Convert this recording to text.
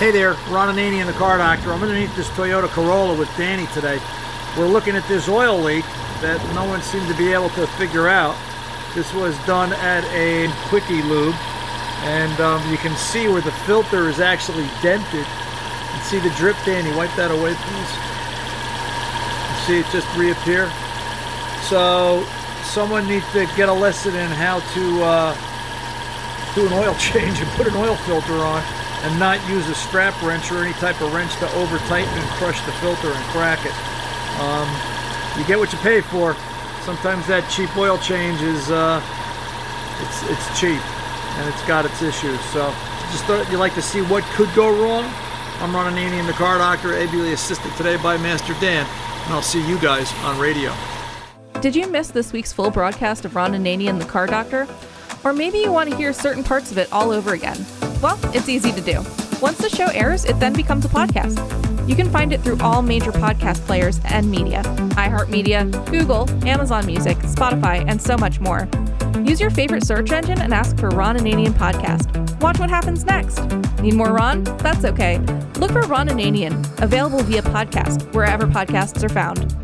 Hey there, Ananian The Car Doctor. I'm underneath this Toyota Corolla with Danny today. We're looking at this oil leak that no one seemed to be able to figure out. This was done at a Quickie Lube, and you can see where the filter is actually dented. You can see the drip. Danny, wipe that away, please. You see it just reappear. So someone needs to get a lesson in how to do an oil change and put an oil filter on, and not use a strap wrench or any type of wrench to over tighten and crush the filter and crack it. You get what you pay for. Sometimes that cheap oil change is it's cheap and it's got its issues. So just thought you'd like to see what could go wrong. I'm Ananian The Car Doctor, ably assisted today by Master Dan, and I'll see you guys on radio. Did you miss this week's full broadcast of Ananian The Car Doctor? Or maybe you want to hear certain parts of it all over again. Well, it's easy to do. Once the show airs, it then becomes a podcast. You can find it through all major podcast players and media: iHeartMedia, Google, Amazon Music, Spotify, and so much more. Use your favorite search engine and ask for Ron Ananian Podcast. Watch what happens next. Need more Ron? That's okay. Look for Ron Ananian, available via podcast, wherever podcasts are found.